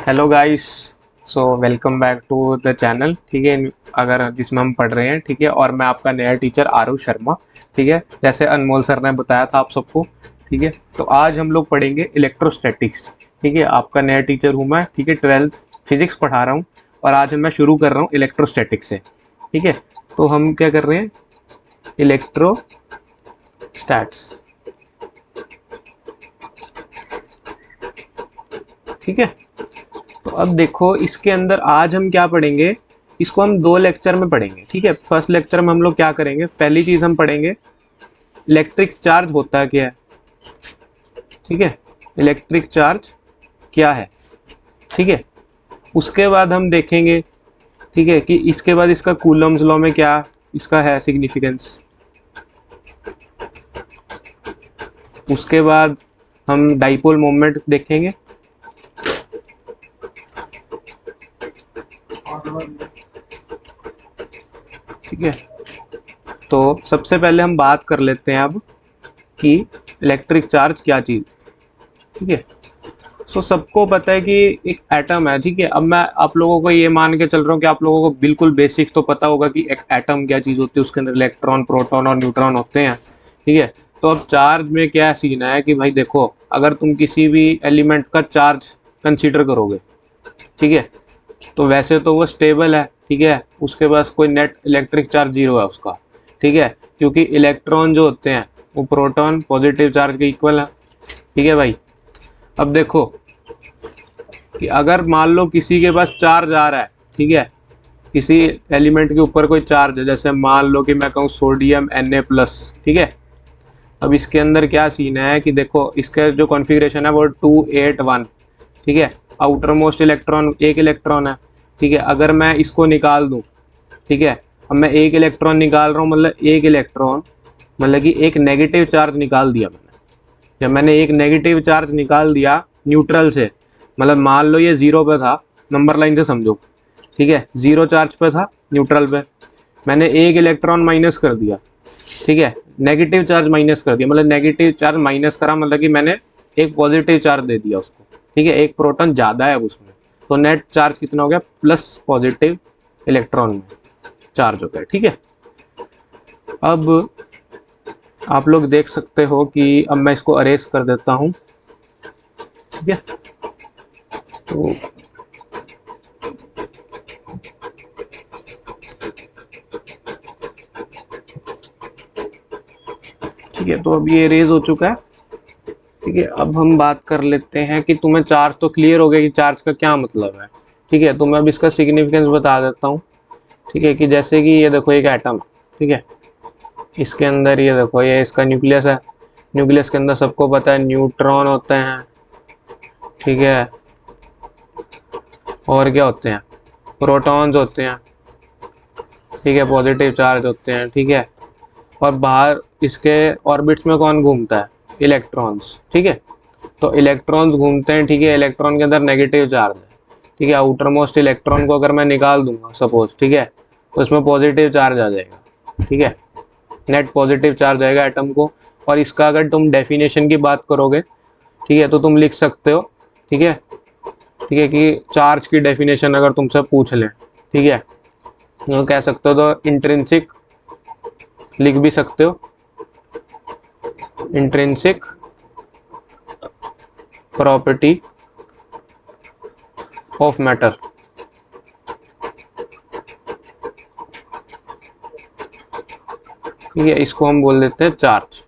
Hello guys. So welcome back to the channel. ठीक है, अगर जिसमें हम पढ़ रहे हैं, ठीक है, और मैं आपका नया टीचर आरव शर्मा। ठीक है, जैसे अनमोल सर ने बताया था आप सबको। ठीक है, तो आज हम लोग पढ़ेंगे इलेक्ट्रोस्टैटिक्स। ठीक है, आपका नया टीचर हूँ मैं। ठीक है, 12th फिजिक्स पढ़ा रहा हूँ और आज मैं शुरू कर रहा हूँ इलेक्ट्रोस्टैटिक्स से। ठीक है, तो हम क्या कर रहे हैं, इलेक्ट्रोस्टैट्स। ठीक है, तो अब देखो इसके अंदर आज हम क्या पढ़ेंगे। इसको हम दो लेक्चर में पढ़ेंगे। ठीक है, फर्स्ट लेक्चर में हम लोग क्या करेंगे, पहली चीज हम पढ़ेंगे इलेक्ट्रिक चार्ज होता क्या है। ठीक है, इलेक्ट्रिक चार्ज क्या है। ठीक है, उसके बाद हम देखेंगे, ठीक है, कि इसके बाद इसका कूलम्स लॉ में क्या इसका है सिग्निफिकेंस। उसके बाद हम डाइपोल मोमेंट देखेंगे। ठीक है, तो सबसे पहले हम बात कर लेते हैं अब कि इलेक्ट्रिक चार्ज क्या चीज। ठीक है, सो सबको पता है कि एक एटम है। ठीक है, अब मैं आप लोगों को ये मान के चल रहा हूँ कि आप लोगों को बिल्कुल बेसिक तो पता होगा कि एक एटम क्या चीज होती है, उसके अंदर इलेक्ट्रॉन, प्रोटॉन और न्यूट्रॉन होते हैं। ठीक है, तो अब चार्ज में क्या सीन है कि भाई देखो, अगर तुम किसी भी एलिमेंट का चार्ज कंसीडर करोगे, ठीक है, तो वैसे तो वो स्टेबल है। ठीक है, उसके पास कोई नेट इलेक्ट्रिक चार्ज जीरो है उसका। ठीक है, क्योंकि इलेक्ट्रॉन जो होते हैं वो प्रोटॉन पॉजिटिव चार्ज के इक्वल है। ठीक है भाई, अब देखो कि अगर मान लो किसी के पास चार्ज आ रहा है, ठीक है, किसी एलिमेंट के ऊपर कोई चार्ज है, जैसे मान लो कि मैं कहूँ सोडियम Na+। ठीक है, अब इसके अंदर क्या सीन है कि देखो इसका जो कॉन्फ़िगरेशन है वो 281। ठीक है, आउटर मोस्ट इलेक्ट्रॉन एक इलेक्ट्रॉन है। ठीक है, अगर मैं इसको निकाल दूं, ठीक है, अब मैं एक इलेक्ट्रॉन निकाल रहा हूँ, मतलब एक इलेक्ट्रॉन, मतलब कि एक नेगेटिव चार्ज निकाल दिया मैंने। जब मैंने एक नेगेटिव चार्ज निकाल दिया न्यूट्रल से, मतलब मान लो ये जीरो पे था, नंबर लाइन से समझो। ठीक है, जीरो चार्ज पे था न्यूट्रल पे, मैंने एक इलेक्ट्रॉन माइनस कर दिया। ठीक है, नेगेटिव चार्ज माइनस कर दिया, मतलब नेगेटिव चार्ज माइनस करा, मतलब कि मैंने एक पॉजिटिव चार्ज दे दिया उसको। ठीक है, एक प्रोटॉन ज़्यादा है उसमें, तो नेट चार्ज कितना हो गया, प्लस पॉजिटिव इलेक्ट्रॉन में चार्ज हो गया। ठीक है, अब आप लोग देख सकते हो कि अब मैं इसको अरेज कर देता हूँ। ठीक है, तो ठीक है, तो अब ये अरेज हो चुका है। ठीक है, अब हम बात कर लेते हैं कि तुम्हें चार्ज तो क्लियर हो गया कि चार्ज का क्या मतलब है। ठीक है, तो मैं अब इसका सिग्निफिकेंस बता देता हूँ। ठीक है, कि जैसे कि ये देखो एक एटम, ठीक है, इसके अंदर ये देखो ये इसका न्यूक्लियस है। न्यूक्लियस के अंदर सबको पता है न्यूट्रॉन होते हैं। ठीक है, और क्या होते हैं, प्रोटॉन्स होते हैं। ठीक है, पॉजिटिव चार्ज होते हैं। ठीक है, और बाहर इसके ऑर्बिट्स में कौन घूमता है, इलेक्ट्रॉन्स। ठीक है, तो इलेक्ट्रॉन्स घूमते हैं। ठीक है, इलेक्ट्रॉन के अंदर नेगेटिव चार्ज है। ठीक है, आउटर मोस्ट इलेक्ट्रॉन को अगर मैं निकाल दूंगा सपोज, ठीक है, तो इसमें पॉजिटिव चार्ज आ जाएगा। ठीक है, नेट पॉजिटिव चार्ज आएगा एटम को। और इसका अगर तुम डेफिनेशन की बात करोगे, ठीक है, तो तुम लिख सकते हो। ठीक है, ठीक है, कि चार्ज की डेफिनेशन अगर तुमसे पूछ लें, ठीक है, तो कह सकते हो, तो इंट्रिंसिक लिख भी सकते हो, इंट्रिंसिक प्रॉपर्टी ऑफ मैटर। ठीक है, इसको हम बोल देते हैं चार्ज।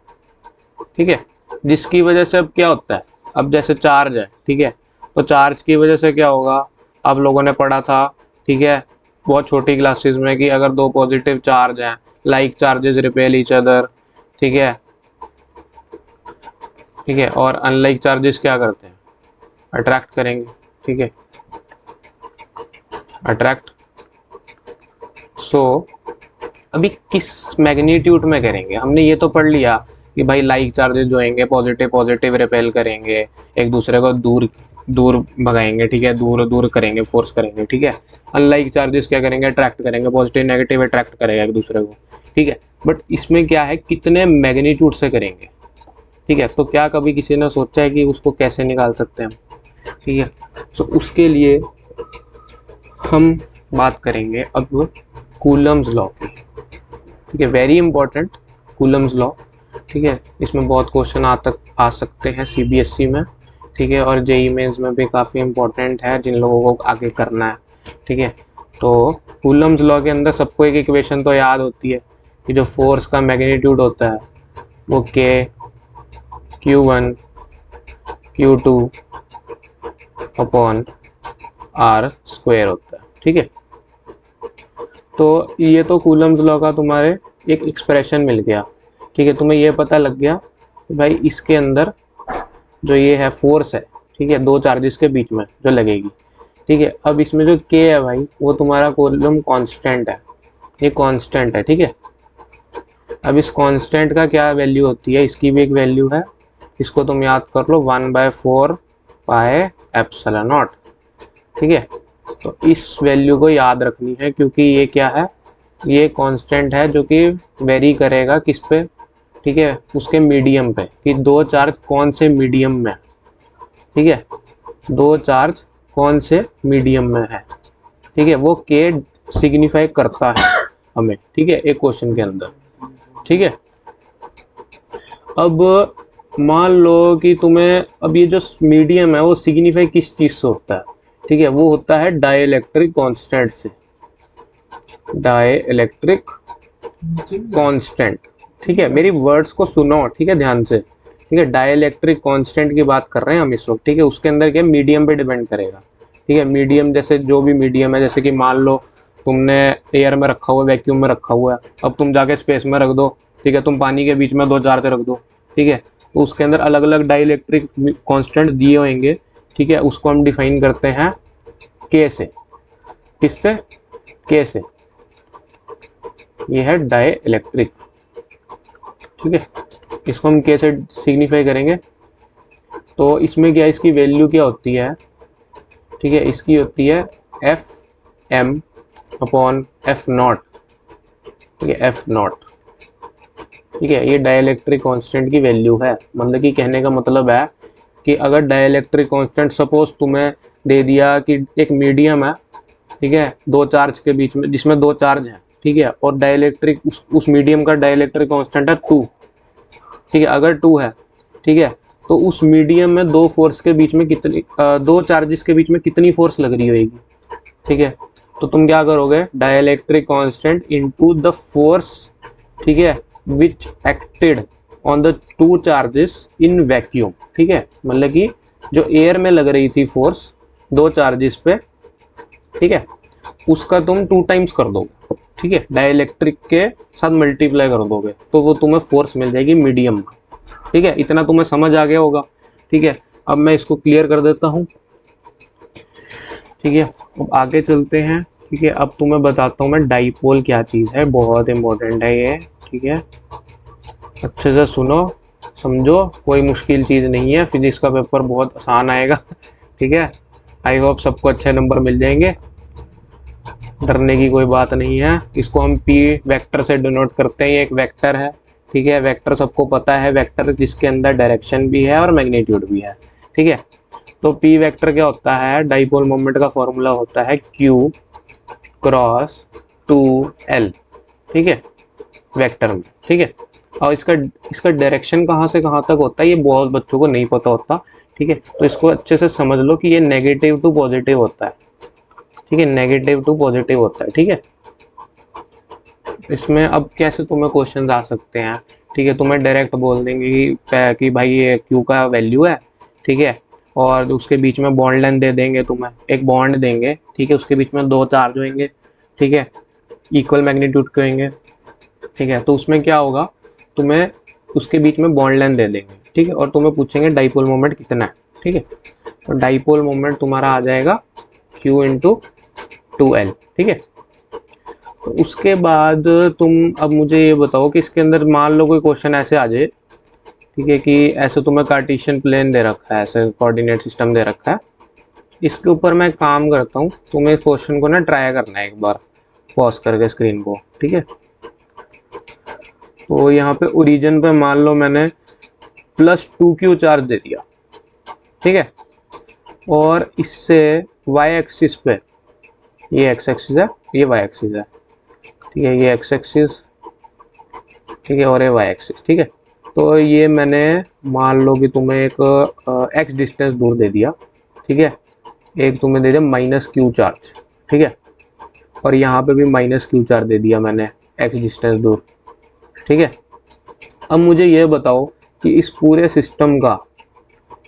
ठीक है, जिसकी वजह से अब क्या होता है, अब जैसे चार्ज है, ठीक है, तो चार्ज की वजह से क्या होगा, आप लोगों ने पढ़ा था, ठीक है, बहुत छोटी क्लासेस में, कि अगर दो पॉजिटिव चार्ज हैं, like charges repel each other. ठीक है, ठीक है, और अनलाइक चार्जेस क्या करते हैं, अट्रैक्ट करेंगे। ठीक है, अट्रैक्ट। सो अभी किस मैग्नीट्यूड में करेंगे, हमने ये तो पढ़ लिया कि भाई लाइक चार्जेस जो होंगे पॉजिटिव पॉजिटिव रिपेल करेंगे, एक दूसरे को दूर दूर भगाएंगे। ठीक है, दूर दूर करेंगे, फोर्स करेंगे। ठीक है, अनलाइक चार्जेस क्या करेंगे, अट्रैक्ट करेंगे, पॉजिटिव नेगेटिव अट्रैक्ट करेगा एक दूसरे को। ठीक है, बट इसमें क्या है, कितने मैग्नीट्यूड से करेंगे। ठीक है, तो क्या कभी किसी ने सोचा है कि उसको कैसे निकाल सकते हैं हम। ठीक है, सो उसके लिए हम बात करेंगे अब कूलम्स लॉ की। ठीक है, वेरी इंपॉर्टेंट कूलम्स लॉ। ठीक है, इसमें बहुत क्वेश्चन आ सकते हैं सीबीएसई में। ठीक है, और जेईई मेंस में भी काफ़ी इंपॉर्टेंट है जिन लोगों को आगे करना है। ठीक है, तो कूलम्स लॉ के अंदर सबको एक इक्वेशन तो याद होती है कि जो फोर्स का मैग्नीट्यूड होता है वो के Q1 Q2 upon are square होता है। ठीक है, तो ये तो कूलम्स लॉ का तुम्हारे एक एक्सप्रेशन मिल गया। ठीक है, तुम्हें ये पता लग गया कि भाई इसके अंदर जो ये है फोर्स है, ठीक है, दो चार्जेस के बीच में जो लगेगी। ठीक है, अब इसमें जो के है भाई वो तुम्हारा कूलम कांस्टेंट है, ये कांस्टेंट है। ठीक है, अब इस कांस्टेंट का क्या वैल्यू होती है, इसकी भी एक वैल्यू है, इसको तुम याद कर लो 1/4 पाई एप्सिलॉन नॉट। ठीक है, तो इस वैल्यू को याद रखनी है क्योंकि ये क्या है, ये कांस्टेंट है जो कि वेरी करेगा किस पे, ठीक है, उसके मीडियम पे, कि दो चार्ज कौन से मीडियम में। ठीक है, दो चार्ज कौन से मीडियम में है। ठीक है, वो के सिग्निफाई करता है हमें। ठीक है, एक क्वेश्चन के अंदर। ठीक है, अब मान लो कि तुम्हें अब ये जो मीडियम है वो सिग्निफाई किस चीज से होता है। ठीक है, वो होता है डाइलेक्ट्रिक कांस्टेंट से, डाइलेक्ट्रिक कांस्टेंट। ठीक है, मेरी वर्ड्स को सुनो, ठीक है, ध्यान से। ठीक है, डाइलेक्ट्रिक कांस्टेंट की बात कर रहे हैं हम इस वक्त। ठीक है, उसके अंदर क्या मीडियम पे डिपेंड करेगा। ठीक है, मीडियम जैसे जो भी मीडियम है, जैसे कि मान लो तुमने एयर में रखा हुआ है, वैक्यूम में रखा हुआ है, अब तुम जाके स्पेस में रख दो। ठीक है, तुम पानी के बीच में दो चार्ज रख दो। ठीक है, तो उसके अंदर अलग अलग डाइलेक्ट्रिक कांस्टेंट दिए होंगे। ठीक है, उसको हम डिफाइन करते हैं के से। किससे? के से। ये है डाइलेक्ट्रिक। ठीक है, इसको हम के से सिग्निफाई करेंगे। तो इसमें क्या, इसकी वैल्यू क्या होती है? ठीक है, इसकी होती है F M upon F naught. ठीक है, एफ नॉट। ठीक है, ये डाइलेक्ट्रिक कांस्टेंट की वैल्यू है। मतलब कि कहने का मतलब है कि अगर डाइलेक्ट्रिक कांस्टेंट सपोज तुम्हें दे दिया कि एक मीडियम है, ठीक है, दो चार्ज के बीच में, जिसमें दो चार्ज है। ठीक है, और डाइलेक्ट्रिक उस मीडियम का डाइलेक्ट्रिक कांस्टेंट है 2। ठीक है, अगर 2 है, ठीक है, तो उस मीडियम में दो फोर्स के बीच में कितनी दो चार्जेस के बीच में कितनी फोर्स लग रही होगी। ठीक है, तो तुम क्या करोगे, dielectric constant into the force, ठीक है, which acted on the two charges in vacuum. ठीक है, मतलब कि जो एयर में लग रही थी फोर्स दो चार्जेस पे, ठीक है, उसका तुम 2 टाइम्स कर दोगे। ठीक है, डाइलेक्ट्रिक के साथ मल्टीप्लाई कर दोगे तो वो तुम्हें फोर्स मिल जाएगी मीडियम। ठीक है, इतना तुम्हें समझ आ गया होगा। ठीक है, अब मैं इसको क्लियर कर देता हूँ। ठीक है, अब आगे चलते हैं। ठीक है, अब तुम्हें बताता हूँ मैं डाइपोल क्या चीज़ है, बहुत इंपॉर्टेंट है ये। ठीक है, अच्छे से सुनो, समझो, कोई मुश्किल चीज़ नहीं है, फिजिक्स का पेपर बहुत आसान आएगा। ठीक है, आई होप सबको अच्छे नंबर मिल जाएंगे, डरने की कोई बात नहीं है। इसको हम पी वेक्टर से डिनोट करते हैं, ये एक वेक्टर है। ठीक है, वेक्टर सबको पता है, वेक्टर जिसके अंदर डायरेक्शन भी है और मैग्नीट्यूड भी है। ठीक है, तो पी वेक्टर क्या होता है, डाइपोल मोमेंट का फॉर्मूला होता है Q क्रॉस 2L। ठीक है, वेक्टर में। ठीक है, और इसका डायरेक्शन कहाँ से कहाँ तक होता है ये बहुत बच्चों को नहीं पता होता। ठीक है, तो इसको अच्छे से समझ लो कि ये नेगेटिव टू पॉजिटिव होता है। ठीक है, नेगेटिव टू पॉजिटिव होता है। ठीक है, इसमें अब कैसे तुम्हें क्वेश्चन आ सकते हैं। ठीक है, तुम्हें डायरेक्ट बोल देंगे कि भाई ये क्यू का वैल्यू है। ठीक है, और उसके बीच में बॉन्ड लेंथ दे देंगे, तुम्हें एक बॉन्ड देंगे। ठीक है, उसके बीच में दो चार्ज होंगे। ठीक है, इक्वल मैग्नीट्यूड के होंगे। ठीक है, तो उसमें क्या होगा, तुम्हें उसके बीच में बॉन्ड लेंथ दे देंगे। ठीक है, और तुम्हें पूछेंगे डाइपोल मोमेंट कितना है। ठीक है, तो डाइपोल मोमेंट तुम्हारा आ जाएगा Q इंटू 2L। ठीक है, तो उसके बाद तुम अब मुझे ये बताओ कि इसके अंदर मान लो कोई क्वेश्चन ऐसे आ जाए, ठीक है, कि ऐसे तुम्हें कार्टेशियन प्लेन दे रखा है, ऐसे कोऑर्डिनेट सिस्टम दे रखा है। इसके ऊपर मैं काम करता हूँ, तुम्हें इस क्वेश्चन को ना ट्राई करना है एक बार पॉज करके स्क्रीन को। ठीक है, तो यहाँ पे ओरिजिन पे मान लो मैंने +2Q चार्ज दे दिया। ठीक है, और इससे वाई एक्सिस पे, ये एक्स एक्सिस है, ये वाई एक्सिस है, ठीक है, ये एक्स एक्सिस, ठीक है, और ये वाई एक्सिस, ठीक है। तो ये मैंने मान लो कि तुम्हें एक एक्स डिस्टेंस दूर दे दिया, ठीक है, एक तुम्हें दे दिया माइनस क्यू चार्ज, ठीक है, और यहाँ पे भी माइनस क्यू चार्ज दे दिया मैंने एक्स डिस्टेंस दूर, ठीक है। अब मुझे ये बताओ कि इस पूरे सिस्टम का,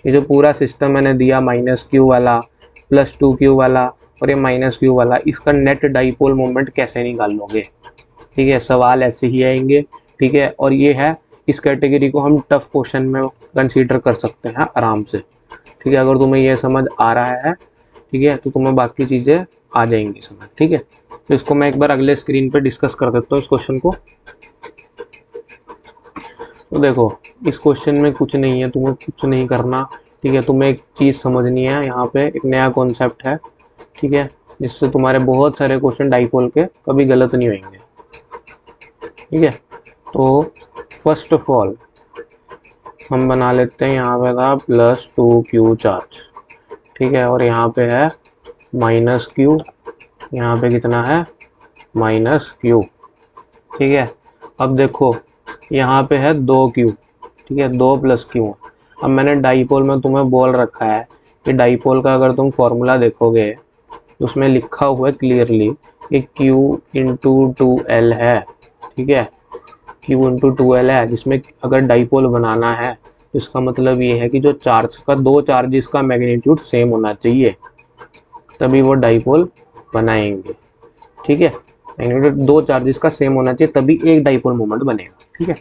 ये जो पूरा सिस्टम मैंने दिया माइनस क्यू वाला, प्लस टू क्यू वाला और ये माइनस क्यू वाला, इसका नेट डाइपोल मोमेंट कैसे निकाल लोगे, ठीक है, सवाल ऐसे ही आएंगे, ठीक है। और ये है, इस कैटेगरी को हम टफ क्वेश्चन में कंसीडर कर सकते हैं आराम से, ठीक है। अगर तुम्हें ये समझ आ रहा है, ठीक है, तो तुम्हें बाकी चीज़ें आ जाएंगी समझ, ठीक है। तो इसको मैं एक बार अगले स्क्रीन पे डिस्कस कर देता हूँ इस क्वेश्चन को। तो देखो, इस क्वेश्चन में कुछ नहीं है, तुम्हें कुछ नहीं करना, ठीक है। तुम्हें एक चीज़ समझनी है, यहाँ पे एक नया कॉन्सेप्ट है, ठीक है, जिससे तुम्हारे बहुत सारे क्वेश्चन डाइपोल के कभी गलत नहीं होंगे, ठीक है। तो फर्स्ट ऑफ ऑल हम बना लेते हैं, यहाँ पे था प्लस टू क्यू चार्ज, ठीक है, और यहाँ पे है माइनस क्यू, यहाँ पे कितना है माइनस क्यू, ठीक है। अब देखो यहाँ पे है दो क्यू, ठीक है, दो प्लस क्यू। अब मैंने डाइपोल में तुम्हें बोल रखा है कि डाइपोल का अगर तुम फॉर्मूला देखोगे तो उसमें लिखा हुआ है क्लियरली कि Q इंटू टू एल है, ठीक है, Q इंटू टू एल है, जिसमें अगर डाइपोल बनाना है तो इसका मतलब ये है कि जो चार्ज का, दो चार्जेस का मैग्नीट्यूड सेम होना चाहिए, तभी वो डाइपोल बनाएंगे, ठीक है। मैग्नीट्यूड दो चार्जेस का सेम होना चाहिए तभी एक डाइपोल मोमेंट बनेगा, ठीक है।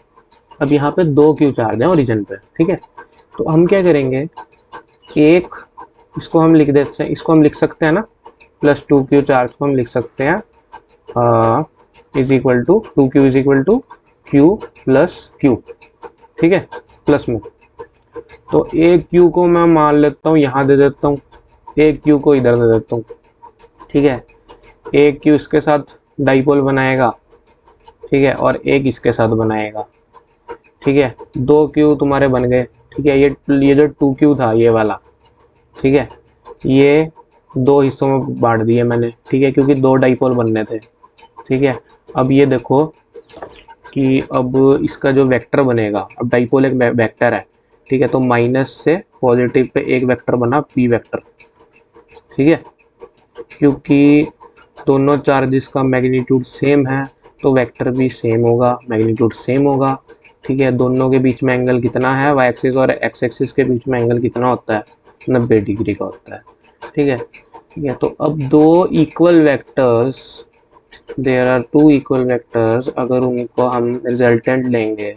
अब यहाँ पे दो क्यू चार्ज है ओरिजिन पे, ठीक है। तो हम क्या करेंगे, एक, इसको हम लिख देते हैं, इसको हम लिख सकते हैं ना, प्लस टू क्यू चार्ज को हम लिख सकते हैं is equal to two Q is equal to Q plus Q, ठीक है, प्लस में। तो एक क्यू को मैं मान लेता हूँ यहाँ दे देता हूँ, एक क्यू को इधर दे देता हूँ, ठीक है। एक क्यू इसके साथ डाइपोल बनाएगा, ठीक है, और एक इसके साथ बनाएगा, ठीक है, दो क्यू तुम्हारे बन गए, ठीक है। ये जो टू क्यू था ये वाला, ठीक है, ये दो हिस्सों में बांट दिए मैंने, ठीक है, क्योंकि दो डाइपोल बनने थे, ठीक है। अब ये देखो कि अब इसका जो वेक्टर बनेगा, अब डाइपोल एक वेक्टर है, ठीक है, तो माइनस से पॉजिटिव पे एक वेक्टर बना पी वेक्टर, ठीक है, क्योंकि दोनों चार्जेस का मैग्नीट्यूड सेम है तो वेक्टर भी सेम होगा, मैग्नीट्यूड सेम होगा, ठीक है। दोनों के बीच में एंगल कितना है, वाई एक्सिस और एक्स एक्सिस के बीच में एंगल कितना होता है, 90 डिग्री का होता है, ठीक है, ठीक है। तो अब दो equal vectors, there are two equal vectors, अगर उनको हम रिजल्टेंट लेंगे,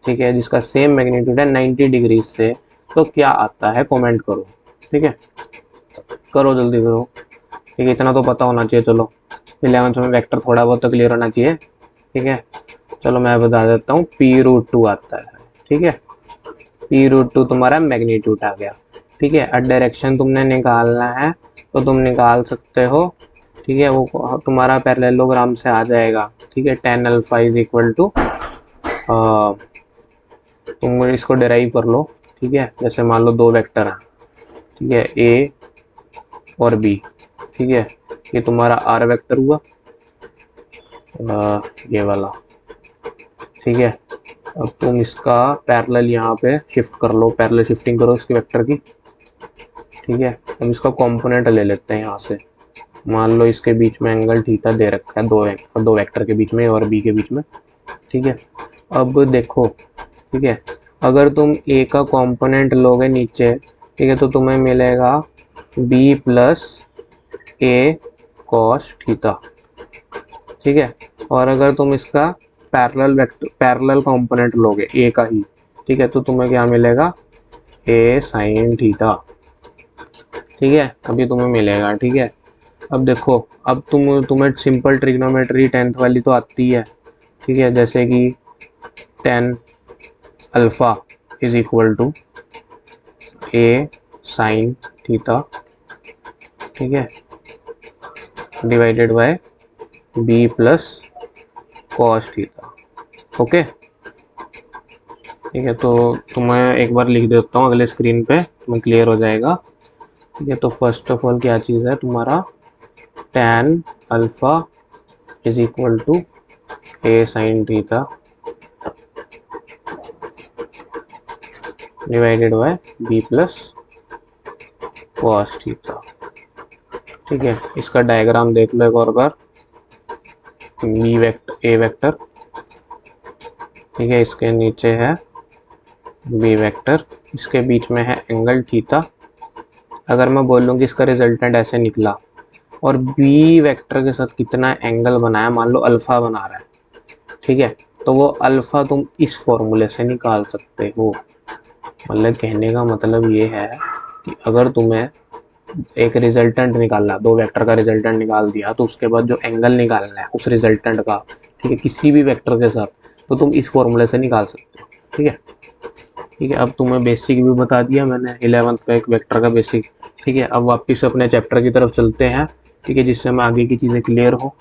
ठीक है, जिसका सेम मैग्नीट्यूड है 90 डिग्री से, तो क्या आता है कमेंट करो, ठीक है, करो जल्दी करो, ठीक है, इतना तो पता होना चाहिए। चलो 11th में वेक्टर थोड़ा बहुत तो क्लियर होना चाहिए, ठीक है। चलो मैं बता देता हूँ, पी रूट टू आता है, ठीक है, पी रूट टू तुम्हारा मैग्नीट्यूड आ गया, ठीक है। अब डायरेक्शन तुमने निकालना है तो तुम निकाल सकते हो, ठीक है, वो तुम्हारा पैरेललोग्राम से आ जाएगा, ठीक है, tan alpha is equal to, तुम इसको डिराइव कर लो, ठीक है। जैसे मान लो दो वेक्टर हैं, ठीक है, ए और बी, ठीक है, ये तुम्हारा आर वेक्टर हुआ, ये वाला, ठीक है। अब तुम इसका पैरेलल यहाँ पे शिफ्ट कर लो, पैरेलल शिफ्टिंग करो इसके वेक्टर की, ठीक है। अब इसका कंपोनेंट ले लेते हैं यहाँ से, मान लो इसके बीच में एंगल थीटा दे रखा है, दो वेक्टर के बीच में और बी के बीच में, ठीक है। अब देखो, ठीक है, अगर तुम ए का कंपोनेंट लोगे नीचे, ठीक है, तो तुम्हें मिलेगा बी प्लस ए कॉस थीटा, ठीक है। और अगर तुम इसका पैरेलल कंपोनेंट लोगे ए का ही, ठीक है, तो तुम्हें क्या मिलेगा, ए साइन थीटा, ठीक है, अभी तुम्हें मिलेगा, ठीक है। अब देखो, अब तुम्हें सिंपल ट्रिग्नोमेट्री 10th वाली तो आती है, ठीक है, जैसे कि tan alpha is equal to A sine theta, ठीक है, divided by B plus cos theta, okay, ठीक है। तो तुम्हें एक बार लिख देता हूँ अगले स्क्रीन पे, तुम्हें क्लियर हो जाएगा, ठीक है। तो फर्स्ट ऑफ ऑल क्या चीज़ है तुम्हारा, tan alpha is equal to a sin theta divided by b plus cos theta. ठीक है, इसका डायग्राम देख लो एक और बार। b वेक्टर, a वेक्टर, ठीक है, इसके नीचे है b वेक्टर, इसके बीच में है एंगल थीटा। अगर मैं बोलूँ कि इसका रिजल्टेंट ऐसे निकला और b वेक्टर के साथ कितना एंगल बनाया, मान लो अल्फा बना रहा है, ठीक है, तो वो अल्फा तुम इस फॉर्मूले से निकाल सकते हो। मतलब कहने का मतलब ये है कि अगर तुम्हें एक रिजल्टेंट निकालना, दो वेक्टर का रिजल्टेंट निकाल दिया, तो उसके बाद जो एंगल निकालना है उस रिजल्टेंट का, ठीक है, किसी भी वेक्टर के साथ, तो तुम इस फॉर्मूले से निकाल सकते हो। ठीक है, ठीक है। अब तुम्हें बेसिक भी बता दिया मैंने 11th का एक वेक्टर का बेसिक। ठीक है, अब वापस अपने चैप्टर की तरफ चलते हैं, ठीक है, जिससे हमें आगे की चीज़ें क्लियर हो।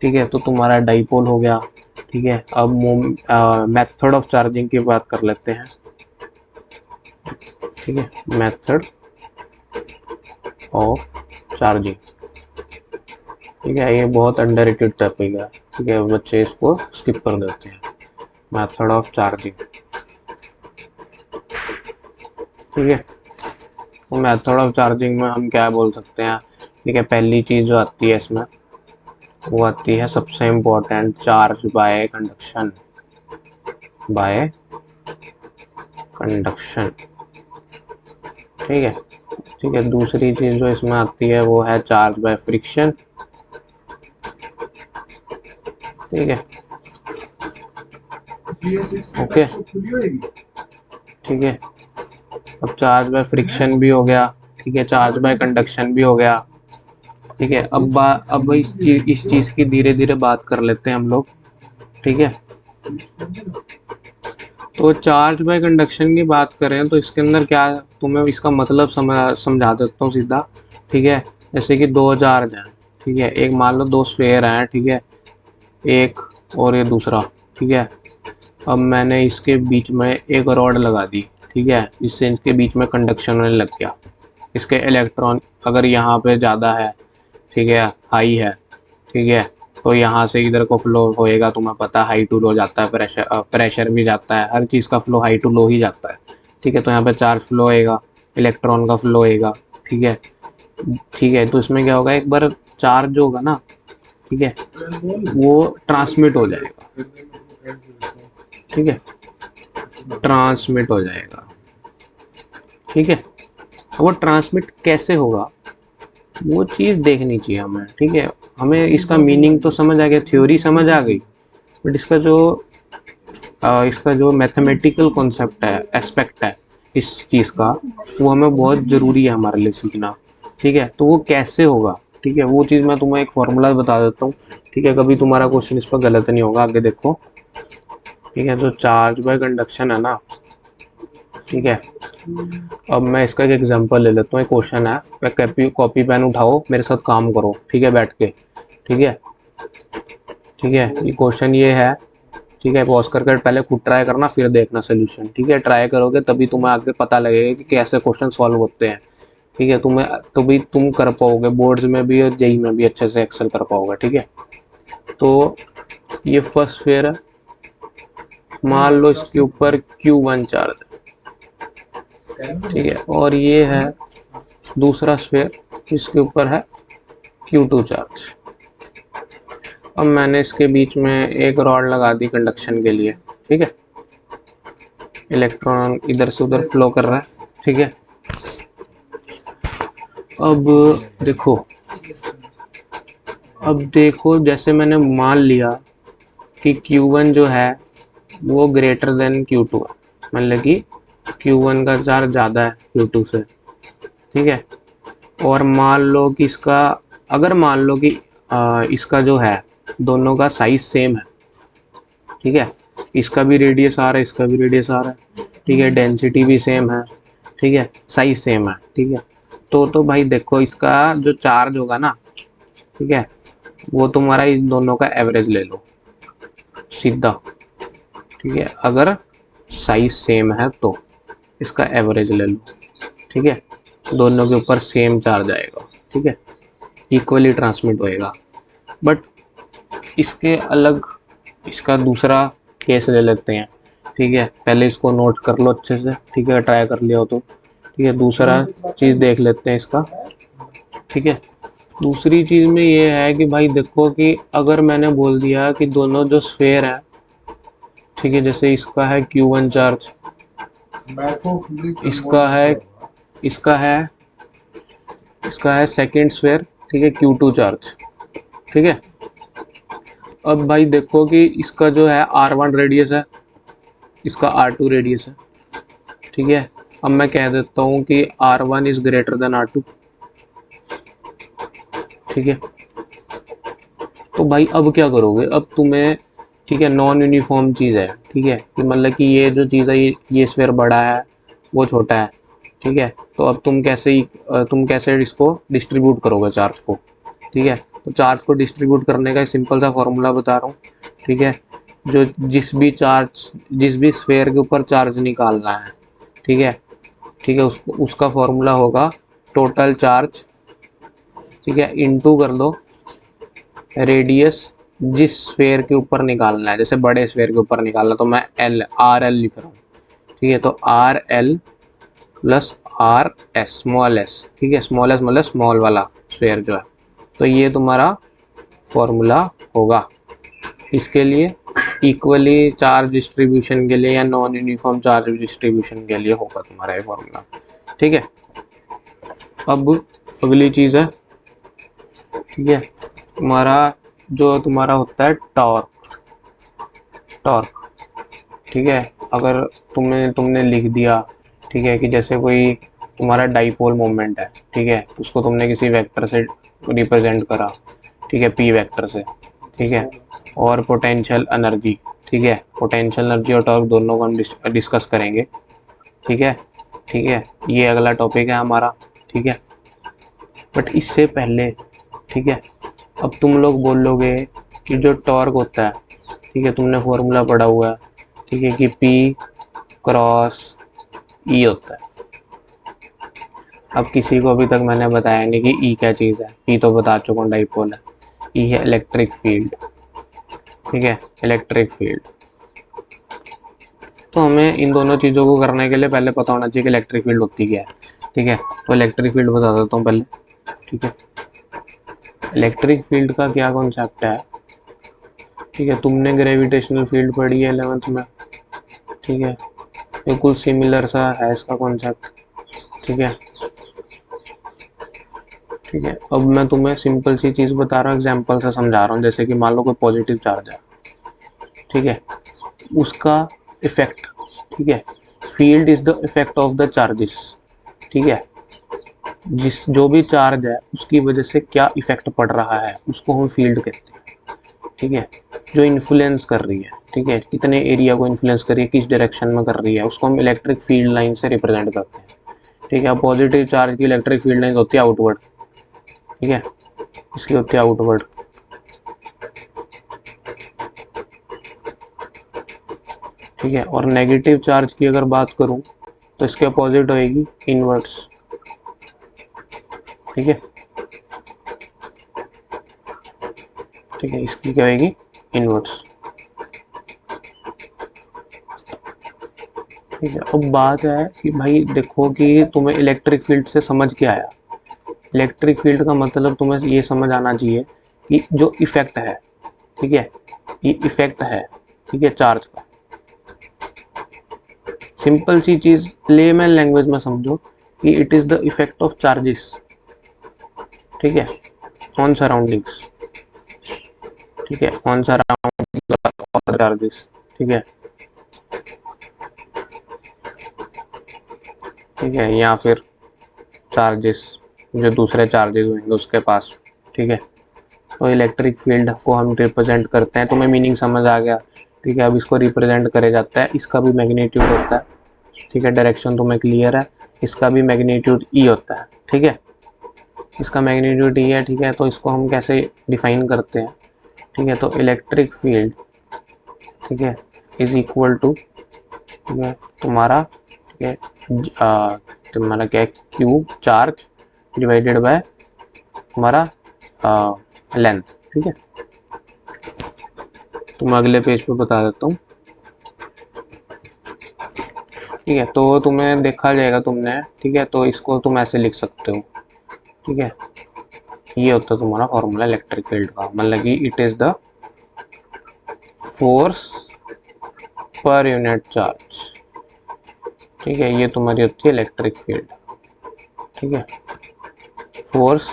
ठीक है, तो तुम्हारा डाइपोल हो गया। ठीक है, अब मेथड ऑफ चार्जिंग की बात कर लेते हैं। ठीक है, मेथड ऑफ चार्जिंग, ठीक है, ये बहुत अंडररेटेड टॉपिक है। ठीक है, बच्चे इसको स्किप कर देते हैं। मेथड ऑफ चार्जिंग, ठीक है, तो मेथड ऑफ चार्जिंग में हम क्या बोल सकते हैं। ठीक है, पहली चीज़ जो आती है इसमें वो आती है सबसे important, charge by conduction, bye conduction. ठीक है, ठीक है। दूसरी चीज़ जो इसमें आती है वो है चार्ज बाय फ्रिक्शन। ठीक है, ओके, ठीक है। अब चार्ज बाय फ्रिक्शन भी हो गया, ठीक है, चार्ज बाय कंडक्शन भी हो गया। ठीक है, अब इस चीज़ की धीरे धीरे बात कर लेते हैं हम लोग। ठीक है, तो चार्ज बाय कंडक्शन की बात करें तो इसके अंदर क्या, तुम्हें इसका मतलब समझा देता हूँ सीधा। ठीक है, जैसे कि दो चार्ज हैं, ठीक है, एक मान लो दो स्फेयर हैं, ठीक है, एक और ये दूसरा। ठीक है, अब मैंने इसके बीच में एक रॉड लगा दी, ठीक है, जिससे इनके बीच में कंडक्शन होने लग गया। इसके इलेक्ट्रॉन अगर यहाँ पे ज़्यादा है, ठीक है, हाई है, ठीक है, तो यहाँ से इधर को फ्लो होएगा, तुम्हें पता हाई टू लो जाता है, प्रेशर भी जाता है, हर चीज़ का फ्लो हाई टू लो ही जाता है। ठीक है, तो यहाँ पे चार्ज फ्लो होएगा, इलेक्ट्रॉन का फ्लो होएगा। ठीक है, ठीक है, तो इसमें क्या होगा, एक बार चार्ज होगा ना, ठीक है, वो ट्रांसमिट हो जाएगा। ठीक है, ट्रांसमिट हो जाएगा। ठीक है, वो ट्रांसमिट कैसे होगा वो चीज़ देखनी चाहिए हमें। ठीक है, हमें इसका मीनिंग तो समझ आ गया, थ्योरी समझ आ गई, बट इसका जो मैथमेटिकल कॉन्सेप्ट है, एस्पेक्ट है इस चीज़ का, वो हमें बहुत ज़रूरी है हमारे लिए सीखना। ठीक है, तो वो कैसे होगा, ठीक है, वो चीज़ मैं तुम्हें एक फॉर्मूला बता देता हूँ। ठीक है, कभी तुम्हारा क्वेश्चन इस पर गलत नहीं होगा, आगे देखो। ठीक है, तो चार्ज बाय कंडक्शन है ना, ठीक है। अब मैं इसका एक एग्जांपल ले लेता हूँ, एक क्वेश्चन है, कॉपी पेन उठाओ, मेरे साथ काम करो, ठीक है, बैठ के। ठीक है, ठीक है, ये क्वेश्चन ये है, ठीक है, पॉज करके पहले खुद ट्राई करना, फिर देखना सोल्यूशन। ठीक है, ट्राई करोगे तभी तुम्हें आगे पता लगेगा कि कैसे क्वेश्चन सॉल्व होते हैं। ठीक है, तुम्हें तभी तुम कर पाओगे बोर्ड्स में भी और जेई में भी अच्छे से एक्सेल कर पाओगे। ठीक है, तो ये फर्स्ट स्फीयर है, मान लो इसके ऊपर Q1 चार्ज, ठीक है, और ये है दूसरा स्फीयर, इसके ऊपर है Q2 चार्ज। अब मैंने इसके बीच में एक रॉड लगा दी कंडक्शन के लिए। ठीक है, इलेक्ट्रॉन इधर से उधर फ्लो कर रहा है। ठीक है, अब देखो जैसे मैंने मान लिया कि Q1 जो है वो ग्रेटर देन Q2 है, मतलब कि Q1 का चार्ज ज़्यादा है Q2 से। ठीक है, और मान लो कि अगर मान लो कि इसका जो है दोनों का साइज सेम है। ठीक है, इसका भी रेडियस आ रहा है, इसका भी रेडियस आ रहा है। ठीक है, डेंसिटी भी सेम है। ठीक है, साइज सेम है। ठीक है, तो भाई देखो इसका जो चार्ज होगा ना, ठीक है, वो तुम्हारा इन दोनों का एवरेज ले लो सीधा। ठीक है, अगर साइज सेम है तो इसका एवरेज ले लो। ठीक है, दोनों के ऊपर सेम चार्ज आएगा, ठीक है, इक्वली ट्रांसमिट होएगा। बट इसके अलग इसका दूसरा केस ले लेते हैं, ठीक है, पहले इसको नोट कर लो अच्छे से, ठीक है, ट्राई कर लिया हो तो, ठीक है। दूसरा चीज़ देख लेते हैं इसका, ठीक है। दूसरी चीज़ में ये है कि भाई देखो कि अगर मैंने बोल दिया कि दोनों जो स्फेयर है, ठीक है, जैसे इसका है Q1 चार्ज, इसका है इसका है इसका है सेकेंड स्फेयर, ठीक है, Q2 चार्ज, ठीक है। अब भाई देखो कि इसका जो है R1 रेडियस है, इसका R2 रेडियस है, ठीक है। अब मैं कह देता हूँ कि R1 is greater than R2, ठीक है। तो भाई अब क्या करोगे, अब तुम्हें, ठीक है, नॉन यूनिफॉर्म चीज़ है, ठीक है, कि मतलब कि ये जो चीज़ है ये स्फेयर बड़ा है, वो छोटा है, ठीक है। तो अब तुम कैसे इसको डिस्ट्रीब्यूट करोगे चार्ज को, ठीक है। तो चार्ज को डिस्ट्रीब्यूट करने का एक सिंपल सा फॉर्मूला बता रहा हूँ, ठीक है। जो जिस भी स्फेयर के ऊपर चार्ज निकालना है, ठीक है, ठीक है, उसका फॉर्मूला होगा टोटल चार्ज, ठीक है, इनटू कर दो रेडियस जिस स्फेयर के ऊपर निकालना है। जैसे बड़े स्फेयर के ऊपर निकालना तो मैं RL लिख रहा हूँ, ठीक है। तो RL plus RS small s, ठीक है, स्मॉल s मतलब स्मॉल वाला स्फेयर जो है। तो ये तुम्हारा फॉर्मूला होगा इसके लिए, इक्वली चार्ज डिस्ट्रीब्यूशन के लिए या नॉन यूनिफॉर्म चार्ज डिस्ट्रीब्यूशन के लिए होगा तुम्हारा ये फॉर्मूला, ठीक है। अब अगली चीज़ है, ठीक है, तुम्हारा होता है टॉर्क, ठीक है। अगर तुमने लिख दिया, ठीक है, कि जैसे कोई तुम्हारा डाइपोल मोमेंट है, ठीक है, उसको तुमने किसी वेक्टर से रिप्रेजेंट करा, ठीक है, P वेक्टर से, ठीक है, और पोटेंशियल एनर्जी, ठीक है, पोटेंशियल एनर्जी और टॉर्क दोनों को हम डिस्कस करेंगे, ठीक है, ठीक है। ये अगला टॉपिक है हमारा, ठीक है। बट इससे पहले, ठीक है, अब तुम लोग बोलोगे कि जो टॉर्क होता है, ठीक है, तुमने फॉर्मूला पढ़ा हुआ है, ठीक है, कि P क्रॉस E होता है। अब किसी को अभी तक मैंने बताया नहीं कि E क्या चीज़ है। P तो बता चुका हूँ, डाइपोल है। E है इलेक्ट्रिक फील्ड, ठीक है, इलेक्ट्रिक फील्ड। तो हमें इन दोनों चीज़ों को करने के लिए पहले पता होना चाहिए कि इलेक्ट्रिक फील्ड होती क्या है, ठीक है। तो इलेक्ट्रिक फील्ड बता देता हूँ पहले, ठीक है। इलेक्ट्रिक फील्ड का क्या कॉन्सेप्ट है, ठीक है, तुमने ग्रेविटेशनल फील्ड पढ़ी है 11th में, ठीक है, बिल्कुल सिमिलर सा है इसका कॉन्सेप्ट, ठीक है, ठीक है। अब मैं तुम्हें सिंपल सी चीज़ बता रहा हूँ, एग्जांपल से समझा रहा हूँ। जैसे कि मान लो कोई पॉजिटिव चार्ज है, ठीक है, उसका इफेक्ट, ठीक है, field is the effect of the charges, ठीक है। जो भी चार्ज है उसकी वजह से क्या इफेक्ट पड़ रहा है उसको हम फील्ड कहते हैं, ठीक है। जो इन्फ्लुएंस कर रही है, ठीक है, कितने एरिया को इन्फ्लुएंस कर रही है, किस डायरेक्शन में कर रही है, उसको हम इलेक्ट्रिक फील्ड लाइन से रिप्रेजेंट करते हैं, ठीक है। पॉजिटिव चार्ज की इलेक्ट्रिक फील्ड लाइन होती है आउटवर्ड, ठीक है, इसकी होती है आउटवर्ड, ठीक है। और नेगेटिव चार्ज की अगर बात करूं तो इसके अपोजिट होएगी इनवर्ट्स, ठीक है, ठीक है, इसकी क्या होएगी इनवर्ट्स, ठीक है। अब बात है कि भाई देखो कि तुम्हें इलेक्ट्रिक फील्ड से समझ क्या आया। इलेक्ट्रिक फील्ड का मतलब तुम्हें ये समझ आना चाहिए कि जो इफेक्ट है, ठीक है, ये इफेक्ट है, ठीक है, चार्ज का। सिंपल सी चीज लेमैन लैंग्वेज में समझो कि it is the effect of charges, ठीक है, ऑन सराउंडिंग्स, ठीक है, ऑन सराउंडिंग्स चार्जेस, ठीक है, ठीक है, या फिर चार्जेस जो दूसरे चार्जेस होंगे उसके पास, ठीक है। तो इलेक्ट्रिक फील्ड को हम रिप्रेजेंट करते हैं, तुम्हें मीनिंग समझ आ गया, ठीक है। अब इसको रिप्रेजेंट करे जाता है, इसका भी मैग्नीट्यूड होता है, ठीक है, डायरेक्शन तुम्हें क्लियर है। इसका भी मैग्नीट्यूड E होता है, ठीक है, इसका मैग्नीट्यूड E है, ठीक है। तो इसको हम कैसे डिफाइन करते हैं, ठीक है, तो इलेक्ट्रिक फील्ड, ठीक है, इज इक्वल टू, ठीक है, तुम्हारा ये तुम्हारा क्या है, क्यू चार्ज डिवाइडेड बाय हमारा लेंथ। ठीक है, तो मैं अगले पेज पे बता देता हूँ। ठीक है, तो तुम्हें देखा जाएगा तुमने, ठीक है, तो इसको तुम ऐसे लिख सकते हो। ठीक है, ये होता है तुम्हारा फॉर्मूला इलेक्ट्रिक फील्ड का, मतलब कि it is the force per unit charge. ठीक है, ये तुम्हारी होती है इलेक्ट्रिक फील्ड। ठीक है, force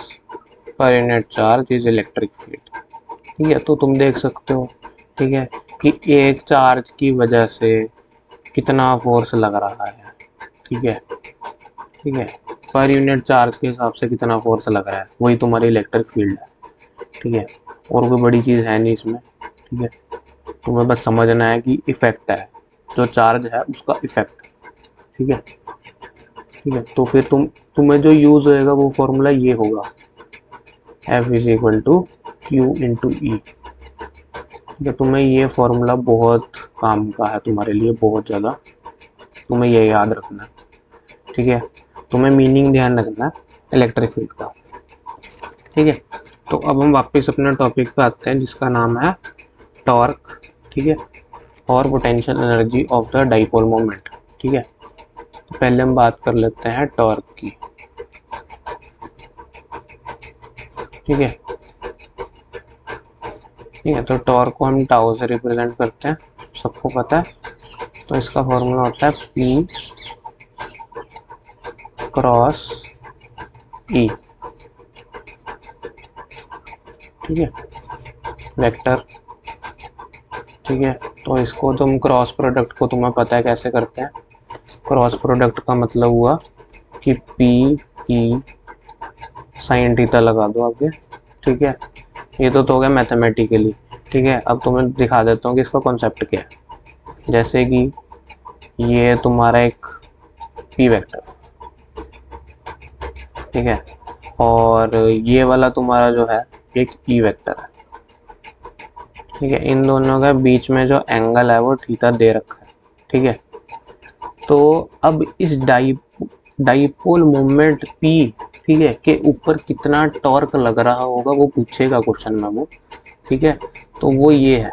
per unit charge is electric field. ठीक है, तो तुम देख सकते हो, ठीक है, कि एक चार्ज की वजह से कितना फोर्स लग रहा है। ठीक है, ठीक है, पर यूनिट चार्ज के हिसाब से कितना फोर्स लग रहा है, वही तुम्हारी इलेक्ट्रिक फील्ड है। ठीक है, और कोई बड़ी चीज़ है नहीं इसमें। ठीक है, तुम्हें बस समझना है कि इफेक्ट है, जो चार्ज है उसका इफेक्ट। ठीक है, ठीक है, तो फिर तुम्हें जो यूज़ होएगा वो फॉर्मूला ये होगा, F is equal to Q into E. ठीक है, तुम्हें ये फॉर्मूला बहुत काम का है तुम्हारे लिए, बहुत ज़्यादा, तुम्हें ये याद रखना है। ठीक है, तुम्हें मीनिंग ध्यान रखना है इलेक्ट्रिक फील्ड का। ठीक है, तो अब हम वापस अपने टॉपिक पे आते हैं जिसका नाम है टॉर्क। ठीक है, और potential energy of the dipole moment. ठीक है, तो पहले हम बात कर लेते हैं टॉर्क की। ठीक है, ठीक है, तो टॉर्क को हम टाउ से रिप्रेजेंट करते हैं, सबको पता है। तो इसका फॉर्मूला होता है P क्रॉस E। ठीक है, वेक्टर। ठीक है, तो इसको तुम क्रॉस प्रोडक्ट को तुम्हें पता है कैसे करते हैं। क्रॉस प्रोडक्ट का मतलब हुआ कि P E साइन थीटा लगा दो आगे। ठीक है, ये तो हो गया मैथमेटिकली। ठीक है, अब तुम्हें दिखा देता हूँ कि इसका कॉन्सेप्ट क्या है। जैसे कि ये तुम्हारा एक P वेक्टर, ठीक है, और ये वाला तुम्हारा जो है एक E वेक्टर है। ठीक है, इन दोनों के बीच में जो एंगल है वो थीटा दे रखा है। ठीक है, तो अब इस डाइपोल मोमेंट P, ठीक है, के ऊपर कितना टॉर्क लग रहा होगा वो पूछेगा क्वेश्चन में वो। ठीक है, तो वो ये है।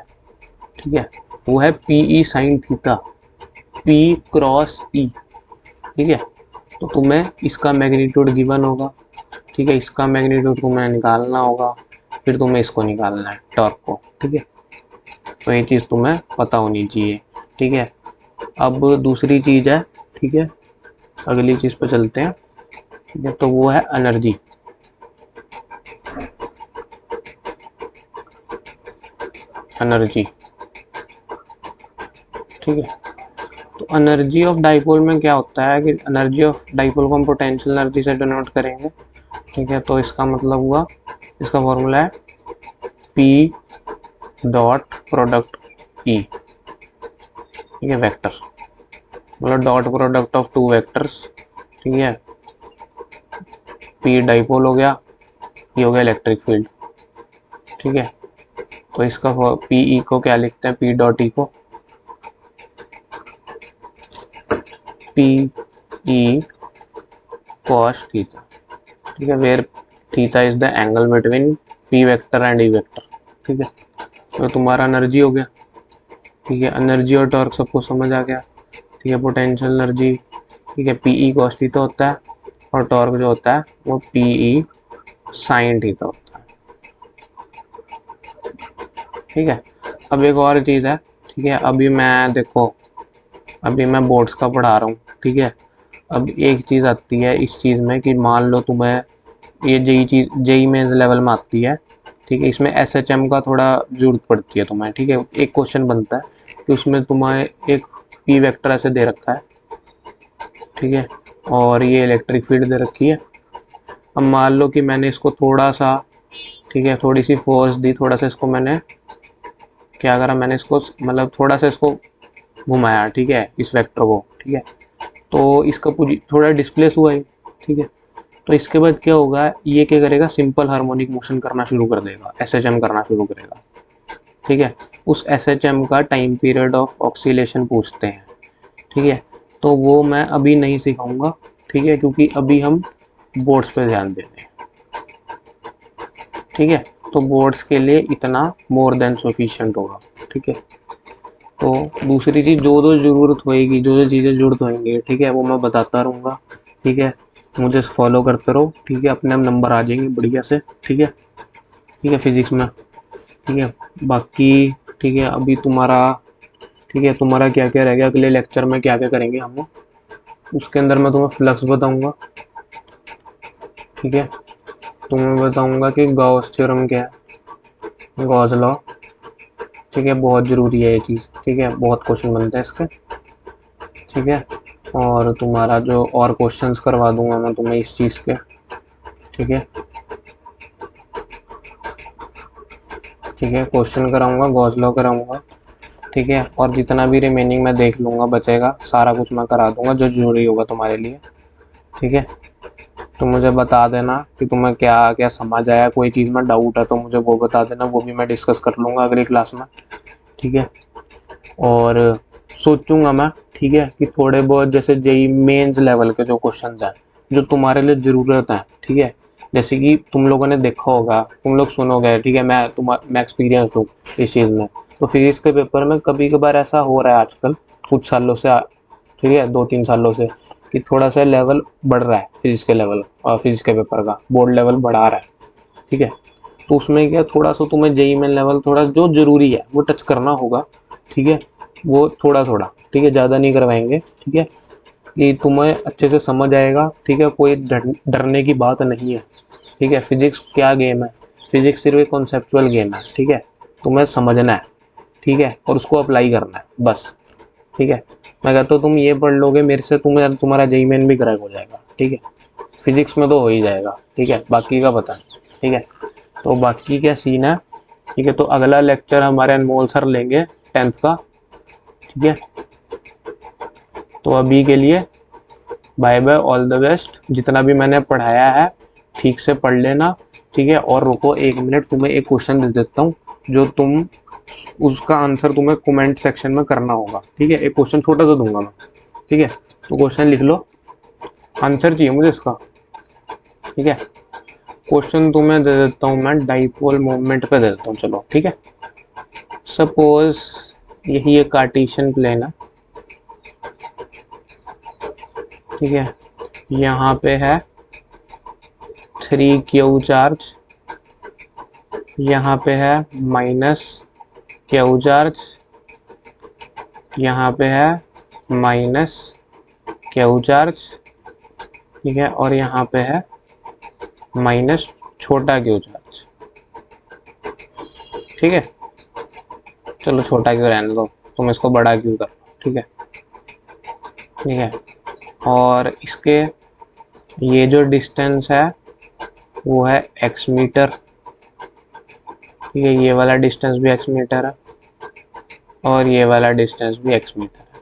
ठीक है, वो है PE sine theta, P cross E। ठीक है, तो तुम्हें इसका मैग्नीट्यूड गिवन होगा। ठीक है, इसका मैग्नीट्यूड तुम्हें निकालना होगा, फिर तुम्हें इसको निकालना है टॉर्क को। ठीक है, तो ये चीज़ तुम्हें पता होनी चाहिए। ठीक है, अब दूसरी चीज़ है, ठीक है, अगली चीज़ पर चलते हैं। ठीक है, तो वो है एनर्जी। एनर्जी, ठीक है, तो एनर्जी ऑफ डाइपोल में क्या होता है कि एनर्जी ऑफ डाइपोल को हम पोटेंशियल एनर्जी से डिनोट करेंगे। ठीक है, तो इसका मतलब हुआ, इसका फॉर्मूला है P डॉट प्रोडक्ट E। ठीक है, वेक्टर मतलब dot product of two vectors. ठीक है, P डाइपोल हो गया, ये हो गया इलेक्ट्रिक फील्ड। ठीक है, तो इसका PE को क्या लिखते हैं, P डॉट E को PE cos थीटा। ठीक है, where theta is the angle between P vector and E vector. ठीक है, तो तुम्हारा एनर्जी हो गया। ठीक है, एनर्जी और टॉर्क सबको समझ आ गया। ठीक है, पोटेंशियल एनर्जी, ठीक है, PE cos थीटा होता है, और टॉर्क जो होता है वो PE साइन थीटा होता है। ठीक है, अब एक और चीज़ है। ठीक है, अभी मैं देखो, अभी मैं बोर्ड्स का पढ़ा रहा हूँ। ठीक है, अब एक चीज़ आती है इस चीज़ में कि मान लो तुम्हें ये जेई मेंस लेवल में आती है। ठीक है, इसमें SHM का थोड़ा जरूरत पड़ती है तुम्हें। ठीक है, एक क्वेश्चन बनता है कि उसमें तुम्हें एक P वेक्टर ऐसे दे रखा है। ठीक है, और ये इलेक्ट्रिक फील्ड दे रखी है। अब मान लो कि मैंने इसको थोड़ा सा, ठीक है, थोड़ी सी फोर्स दी, थोड़ा सा इसको मैंने क्या करा, मैंने इसको मतलब थोड़ा सा इसको घुमाया। ठीक है, इस वेक्टर को। ठीक है, तो इसका थोड़ा डिस्प्लेस हुआ है। ठीक है, तो इसके बाद क्या होगा, ये क्या करेगा, सिंपल हार्मोनिक मोशन करना शुरू कर देगा, SHM करना शुरू करेगा। ठीक है, उस SHM का टाइम पीरियड ऑफ ऑक्सीलेशन पूछते हैं। ठीक है, तो वो मैं अभी नहीं सिखाऊंगा, ठीक है, क्योंकि अभी हम बोर्ड्स पे ध्यान दे रहे हैं, ठीक है। तो बोर्ड्स के लिए इतना मोर देन सफिशिएंट होगा, ठीक है। तो दूसरी चीज़ जो जो ज़रूरत होएगी, जो जो चीज़ें ज़रूरत होंगी, ठीक है, वो मैं बताता रहूँगा, ठीक है। मुझे फॉलो करते रहो, ठीक है, अपने आप नंबर आ जाएंगे बढ़िया से, ठीक है, ठीक है, फिजिक्स में, ठीक है। बाकी ठीक है, अभी तुम्हारा, ठीक है, तुम्हारा क्या क्या रह गया, अगले लेक्चर में क्या क्या करेंगे हम, उसके अंदर मैं तुम्हें फ्लक्स बताऊंगा, ठीक है। तुम्हें बताऊंगा कि गॉस थ्योरम क्या है, गॉस लॉ, ठीक है, बहुत ज़रूरी है ये चीज़, ठीक है, बहुत क्वेश्चन बनते हैं इसके, ठीक है। और तुम्हारा जो और क्वेश्चंस करवा दूंगा मैं तुम्हें इस चीज़ के, ठीक है, ठीक है, क्वेश्चन कराऊंगा, गॉस लॉ कराऊंगा, ठीक है। और जितना भी रिमेनिंग मैं देख लूँगा बचेगा, सारा कुछ मैं करा दूंगा जो जरूरी होगा तुम्हारे लिए, ठीक है। तो मुझे बता देना कि तुम्हें क्या क्या समझ आया, कोई चीज़ में डाउट है तो मुझे वो बता देना, वो भी मैं डिस्कस कर लूँगा अगली क्लास में, ठीक है। और सोचूंगा मैं, ठीक है, कि थोड़े बहुत जैसे जेई मेंस लेवल के जो क्वेश्चन हैं जो तुम्हारे लिए ज़रूरत है, ठीक है, जैसे कि तुम लोगों ने देखा होगा, तुम लोग सुनोगे, ठीक है, मैं एक्सपीरियंस हूँ इस चीज़ में। तो फिजिक्स के पेपर में कभी कभार ऐसा हो रहा है आजकल कुछ सालों से, ठीक है, 2-3 सालों से, कि थोड़ा सा लेवल बढ़ रहा है फिजिक्स के लेवल, और फिजिक्स के पेपर का बोर्ड लेवल बढ़ा रहा है, ठीक है। तो उसमें क्या थोड़ा सा तुम्हें जेई मेन लेवल थोड़ा जो जरूरी है वो टच करना होगा, ठीक है, वो थोड़ा थोड़ा, ठीक है, ज़्यादा नहीं करवाएंगे, ठीक है, कि तुम्हें अच्छे से समझ आएगा, ठीक है, कोई डरने की बात नहीं है, ठीक है। फिजिक्स क्या गेम है, फिजिक्स सिर्फ एक कॉन्सेप्चुअल गेम है, ठीक है, तुम्हें समझना है, ठीक है, और उसको अप्लाई करना है बस, ठीक है। मैं कहता हूँ तुम ये पढ़ लोगे मेरे से, तुम्हारा जेई मेन भी क्रैक हो जाएगा, ठीक है, फिजिक्स में तो हो ही जाएगा, ठीक है, बाकी का पता नहीं, ठीक है। तो बाकी क्या सीन है, ठीक है। तो अगला लेक्चर हमारे अनमोल सर लेंगे 10th का, ठीक है। तो अभी के लिए bye bye, all the best. जितना भी मैंने पढ़ाया है ठीक से पढ़ लेना, ठीक है। और रुको 1 मिनट, तुम्हें एक क्वेश्चन दे देता हूँ जो तुम, उसका आंसर तुम्हें कमेंट सेक्शन में करना होगा, ठीक है। एक क्वेश्चन छोटा सा दूंगा मैं, ठीक है, तो क्वेश्चन लिख लो, आंसर चाहिए मुझे इसका, ठीक है। क्वेश्चन तुम्हें दे देता हूँ मैं, डाइपोल मोमेंट पे दे देता हूँ, चलो ठीक है। सपोज यही एक कार्टेशियन प्लेन है, ठीक है, यहाँ पे है 3Q चार्ज, यहाँ पे है -Q चार्ज, यहाँ पे है -Q चार्ज, ठीक है, और यहाँ पे है माइनस छोटा Q चार्ज, ठीक है। चलो छोटा Q रहने दो, तुम इसको बड़ा Q कर, ठीक है, ठीक है। और इसके ये जो डिस्टेंस है वो है x मीटर, ठीक है, ये वाला डिस्टेंस भी x मीटर है, और ये वाला डिस्टेंस भी x मीटर है,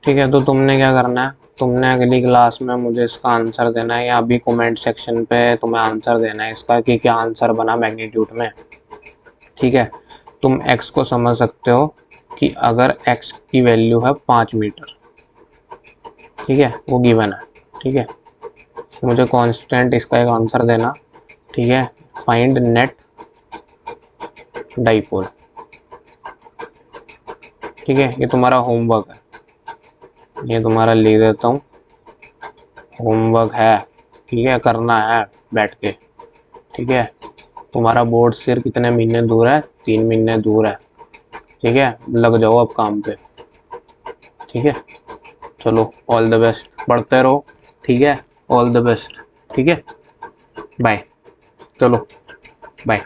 ठीक है। तो तुमने क्या करना है, तुमने अगली क्लास में मुझे इसका आंसर देना है, या अभी कमेंट सेक्शन पे तुम्हें आंसर देना है इसका कि क्या आंसर बना मैग्नीट्यूड में, ठीक है। तुम x को समझ सकते हो कि अगर x की वैल्यू है 5 मीटर, ठीक है, वो गिवन है, ठीक है। मुझे कांस्टेंट इसका एक आंसर देना, ठीक है, फाइंड नेट डाइपोल, ठीक है। ये तुम्हारा होमवर्क है, ये तुम्हारा लिख देता हूँ, होमवर्क है, ठीक है, करना है बैठ के, ठीक है। तुम्हारा बोर्ड सिर्फ कितने महीने दूर है, 3 महीने दूर है, ठीक है, लग जाओ अब काम पे, ठीक है। चलो ऑल द बेस्ट, पढ़ते रहो, ठीक है, ऑल द बेस्ट, ठीक है, बाय, चलो बाय।